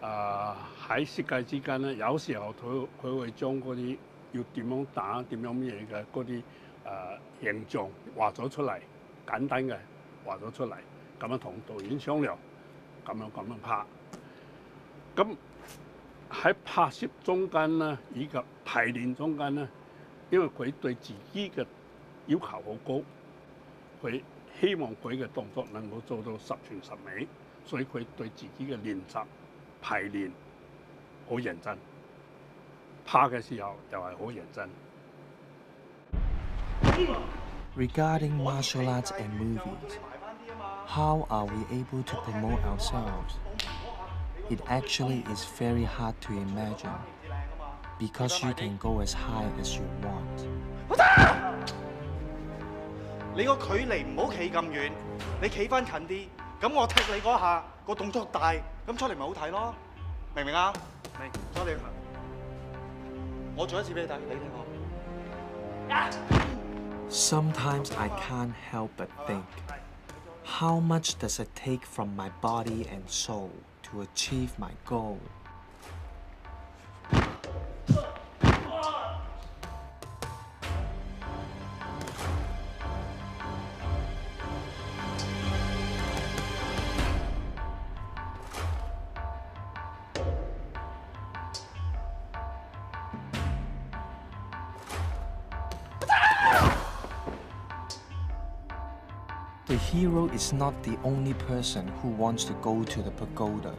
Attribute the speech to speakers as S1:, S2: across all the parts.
S1: 喺設計之間咧，有時候佢會將嗰啲要點樣打、點樣咩嘅嗰啲形象畫咗出嚟，簡單嘅畫咗出嚟，咁樣同導演商量，咁樣拍。咁喺拍攝中間咧，以及排練中間咧，因為佢對自己嘅要求好高，佢希望佢嘅動作能夠做到十全十美，所以佢對自己嘅練習排練好認真，拍嘅時候又係好認真。
S2: Regarding martial arts and movies, how are we able to promote ourselves? It actually is very hard to imagine, because you can go as high as you want.
S3: 你個距離唔好企咁遠，你企翻近啲，咁我踢你嗰下個動作大，咁出嚟咪好睇咯，明唔明啊？明，所以你我做一次俾你睇，你睇我。
S2: Sometimes I can't help but think, how much does it take from my body and soul to achieve my goal? The hero is not the only person who wants to go to the pagoda.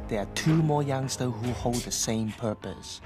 S2: There are two more youngsters who hold the same purpose.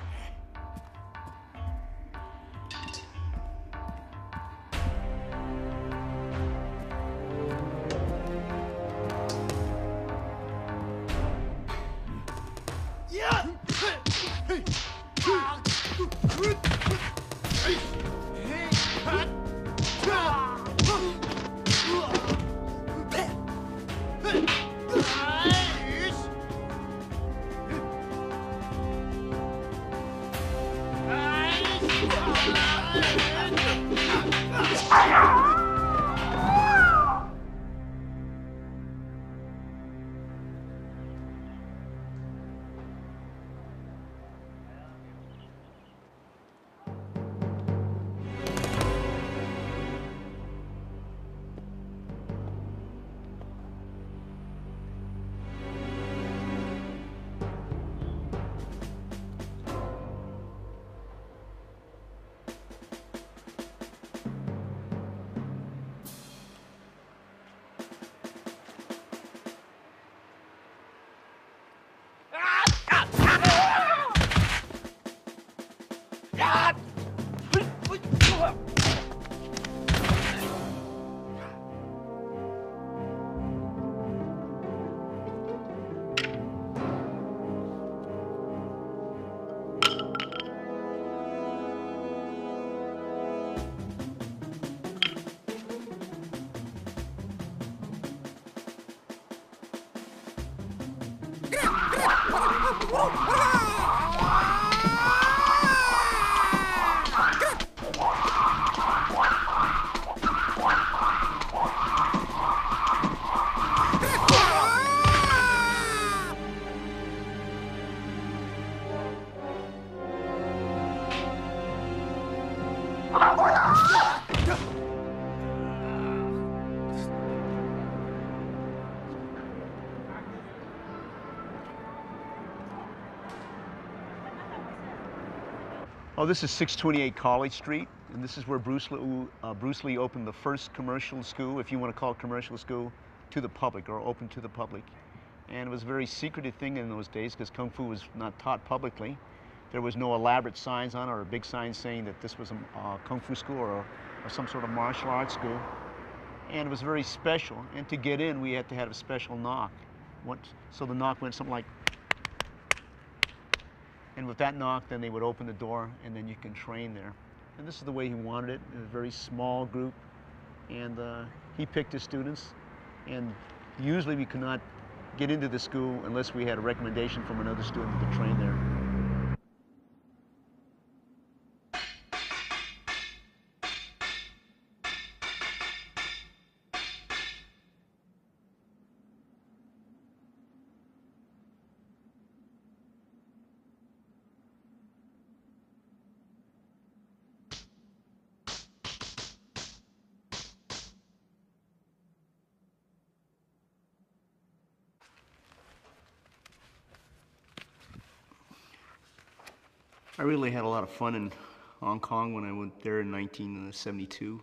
S4: Oh, this is 628 College Street, and this is where Bruce Lee opened the first commercial school, if you want to call it commercial school, to the public, or open to the public. And it was a very secretive thing in those days because Kung Fu was not taught publicly. There was no elaborate signs on it or big signs saying that this was a Kung Fu school or some sort of martial arts school. And it was very special. And to get in, we had to have a special knock. So the knock went something like, and with that knock, then they would open the door, and then you can train there. And this is the way he wanted it, in a very small group. And he picked his students, and usually we could not get into the school unless we had a recommendation from another student to train there. I really had a lot of fun in Hong Kong when I went there in 1972.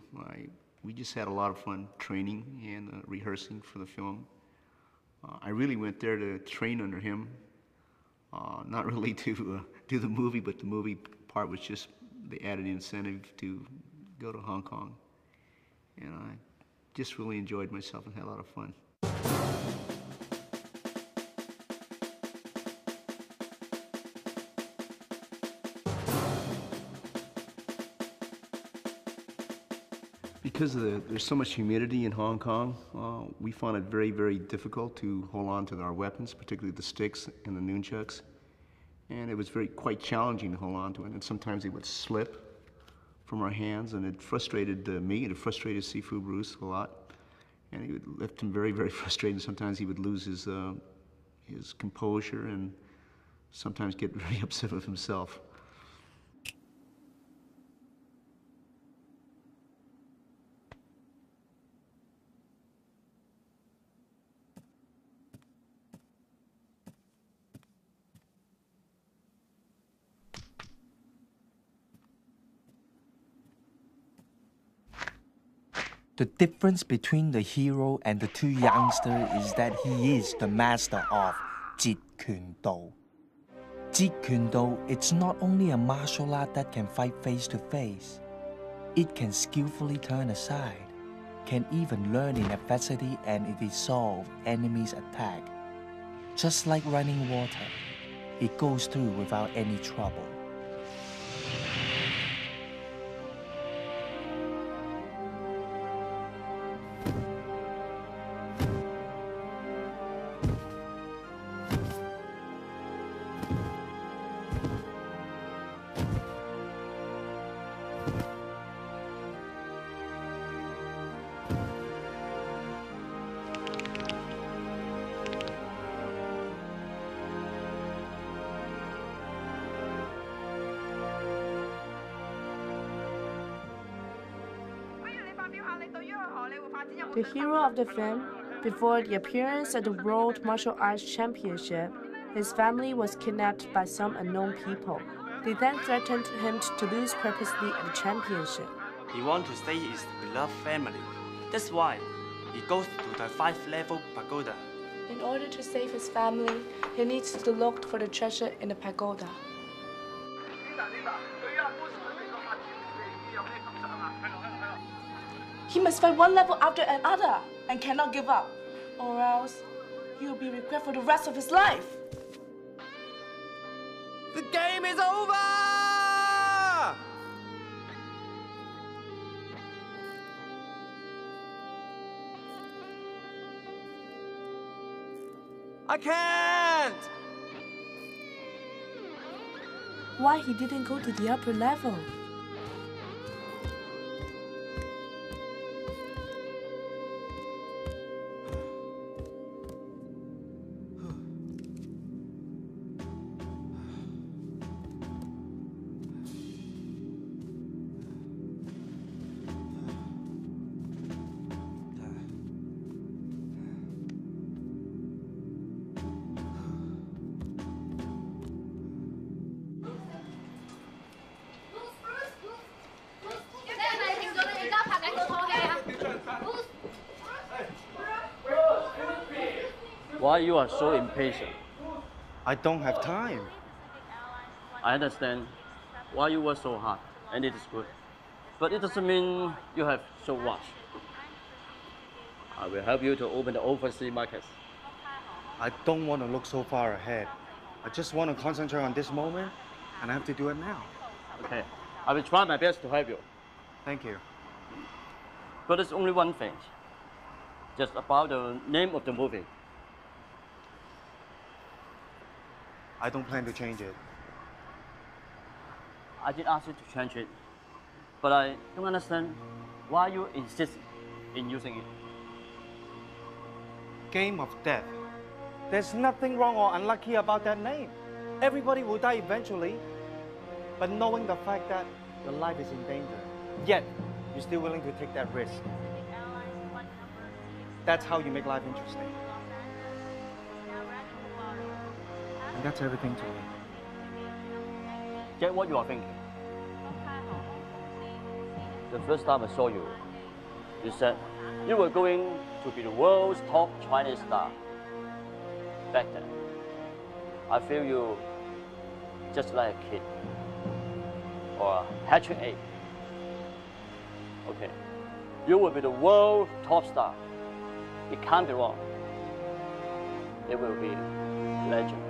S4: We just had a lot of fun training and rehearsing for the film. I really went there to train under him, not really to do the movie, but the movie part was just the added incentive to go to Hong Kong. And I just really enjoyed myself and had a lot of fun. Because there's so much humidity in Hong Kong, we found it very, very difficult to hold on to our weapons, particularly the sticks and the nunchucks. And it was quite challenging to hold on to it. And sometimes they would slip from our hands, and it frustrated me, and it frustrated Sifu Bruce a lot. And it would left him very, very frustrated. Sometimes he would lose his composure and sometimes get very upset with himself.
S2: The difference between the hero and the two youngsters is that he is the master of Jeet Kune Do. Jeet Kune Do, it's not only a martial art that can fight face to face. It can skillfully turn aside, can even learn in adversity and dissolve enemies' attack. Just like running water, it goes through without any trouble.
S5: The hero of the film, before the appearance at the World Martial Arts Championship, his family was kidnapped by some unknown people. They then threatened him to lose purposely at the championship.
S6: He wants to stay his beloved family. That's why he goes to the 5-level pagoda.
S5: In order to save his family, he needs to look for the treasure in the pagoda. He must fight one level after another and cannot give up, or else he will be regret for the rest of his life.
S7: The game is over! I can't!
S5: Why he didn't go to the upper level?
S6: Why you are so impatient?
S3: I don't have time.
S6: I understand why you work so hard, and it is good. But it doesn't mean you have so much. I will help you to open the overseas markets.
S3: I don't want to look so far ahead. I just want to concentrate on this moment, and I have to do it now.
S6: Okay, I will try my best to help you.
S3: Thank you.
S6: But there's only one thing. Just about the name of the movie.
S3: I don't plan to change it.
S6: I did ask you to change it, but I don't understand why you insist in using it.
S3: Game of Death. There's nothing wrong or unlucky about that name. Everybody will die eventually. But knowing the fact that your life is in danger, yet you're still willing to take that risk. That's how you make life interesting. And that's everything to me.
S6: Get what you are thinking. The first time I saw you, you said you were going to be the world's top Chinese star. Back then, I feel you just like a kid or a hatching egg. Okay, you will be the world top star. It can't be wrong. It will be legend.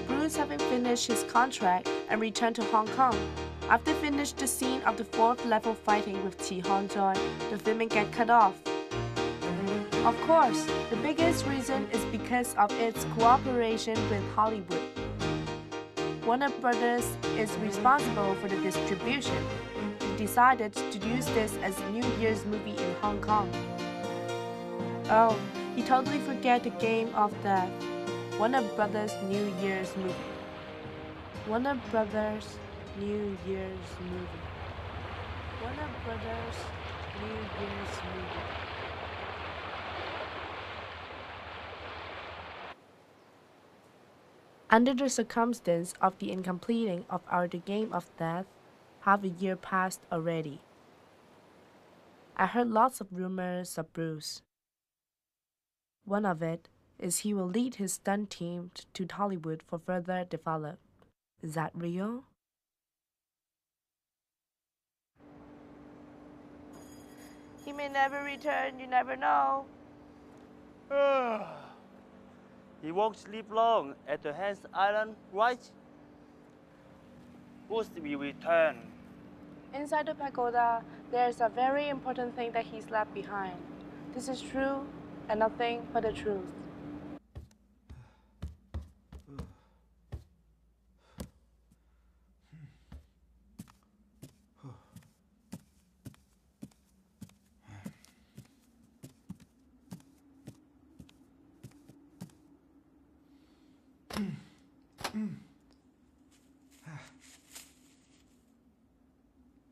S5: Bruce, having finished his contract and returned to Hong Kong. After finished the scene of the 4th level fighting with Han-Jae, the filming get cut off. Of course, the biggest reason is because of its cooperation with Hollywood. Warner Brothers is responsible for the distribution. They decided to use this as a New Year's movie in Hong Kong. Oh, he totally forget the Game of Death. Warner Brothers New Year's movie. Warner Brothers New Year's movie. Warner Brothers New Year's movie. Under the circumstance of the incompleting of our The Game of Death, half a year passed already. I heard lots of rumors of Bruce. One of it is he will lead his stunt team to Hollywood for further development. Is that real? He may never return, you never know.
S6: He won't sleep long at the Hans Island, right? Bruce will return.
S5: Inside the pagoda, there is a very important thing that he's left behind. This is true and nothing but the truth.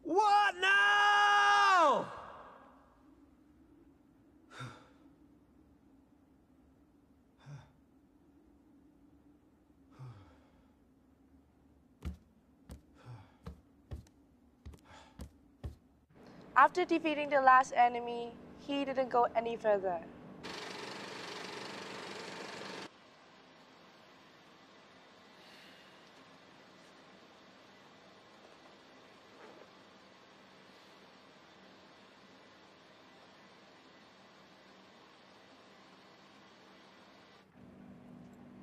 S7: What now?
S5: After defeating the last enemy, he didn't go any further.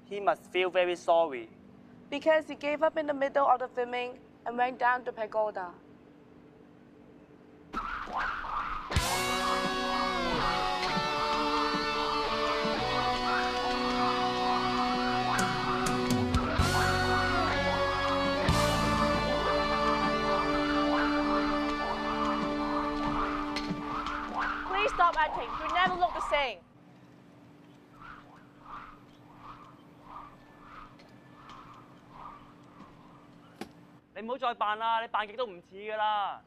S6: He must feel very sorry.
S5: Because he gave up in the middle of the filming and went down the pagoda.
S8: Please stop acting. You never look the same.
S6: You 唔好再扮啦，你扮極都唔似㗎啦。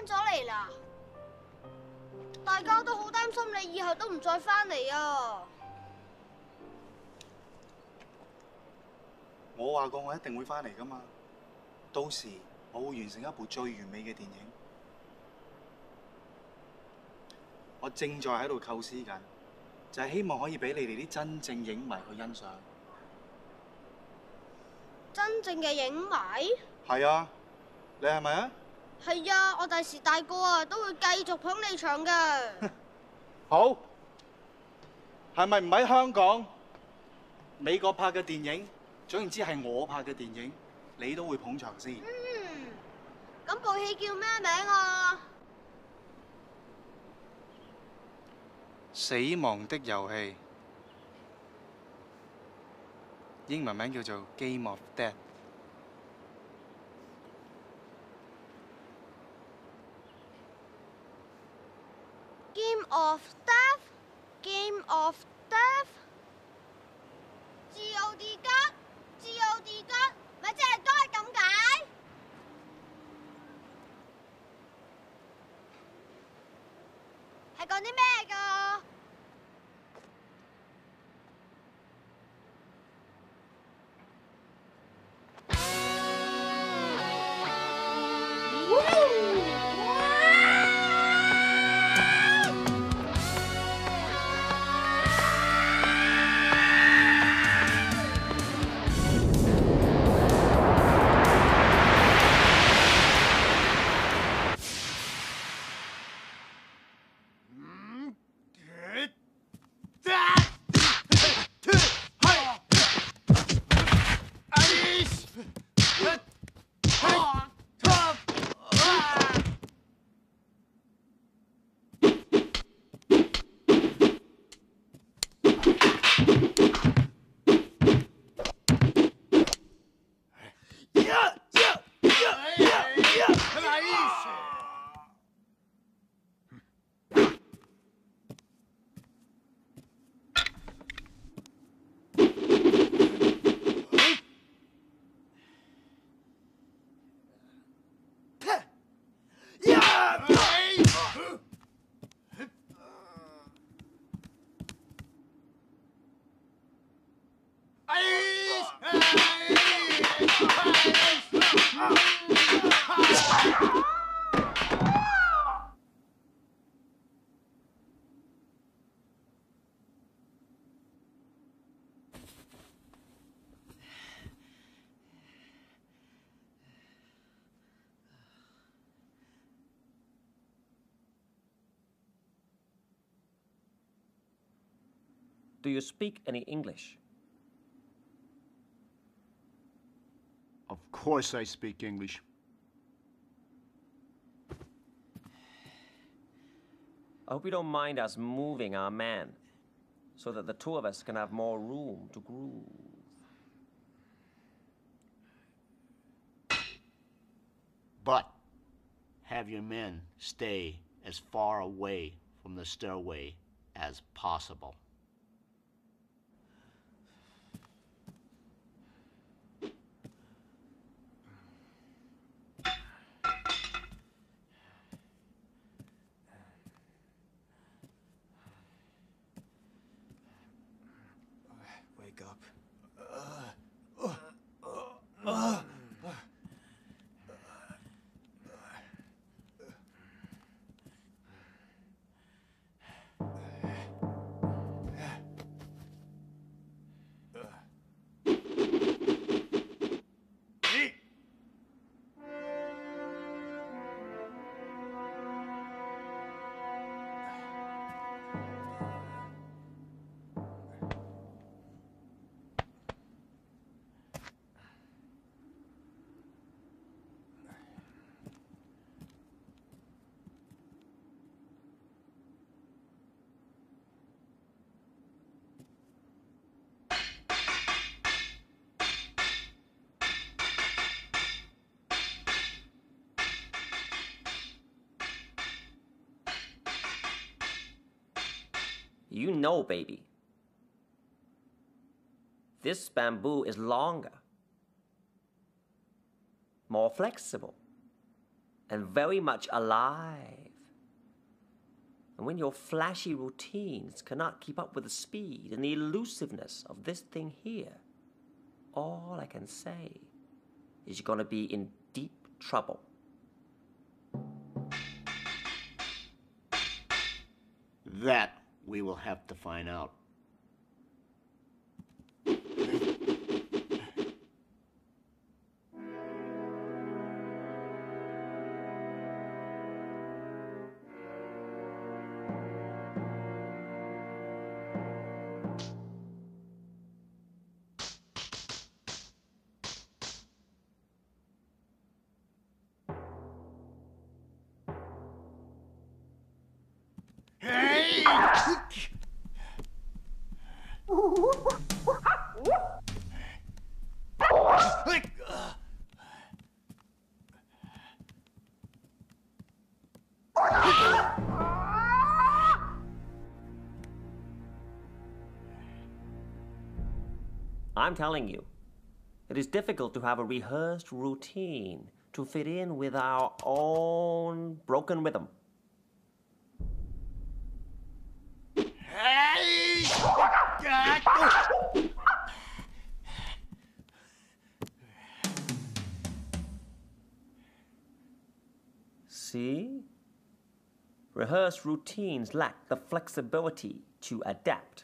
S9: 咗嚟啦，大家都好擔心你以後都唔再返嚟啊！
S3: 我話過我一定會返嚟㗎嘛，到時我會完成一部最完美嘅電影。我正在喺度構思緊，就係希望可以俾你哋啲真正影迷去欣賞。
S9: 真正嘅影迷？
S3: 係啊，你係咪啊？
S9: 係啊，我第時大個啊都會繼續捧你場㗎。
S3: 好，係咪唔喺香港、美國拍嘅電影，總言之係我拍嘅電影，你都會捧場先？
S9: 咁部戲叫咩名啊？
S3: 死亡的遊戲，英文名叫做 Game of Death。Game
S9: of Death, Game of Death。G O D 吉，G O D 吉，咪即係都係咁解？係講啲咩㗎？Do
S10: you speak any English?
S4: Of course I speak English.
S10: I hope you don't mind us moving our man, so that the two of us can have more room to groove.
S4: But have your men stay as far away from the stairway as possible.
S7: Wake up.
S10: You know, baby, this bamboo is longer, more flexible, and very much alive. And when your flashy routines cannot keep up with the speed and the elusiveness of this thing here, all I can say is you're going to be in deep trouble.
S4: That we will have to find out.
S10: I'm telling you, it is difficult to have a rehearsed routine to fit in with our own broken rhythm. See? Rehearsed routines lack the flexibility to adapt.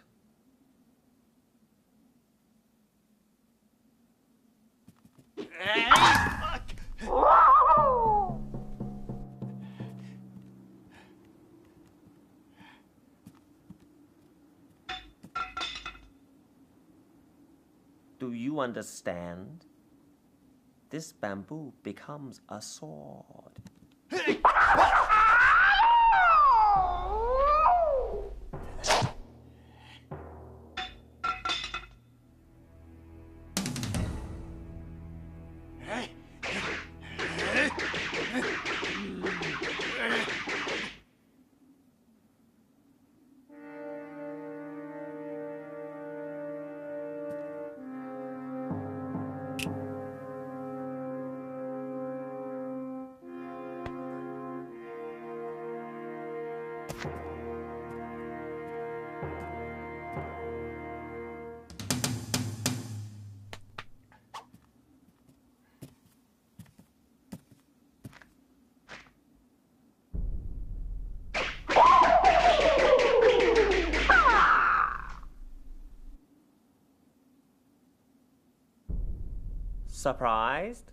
S10: Do you understand? This bamboo becomes a sword. Surprised?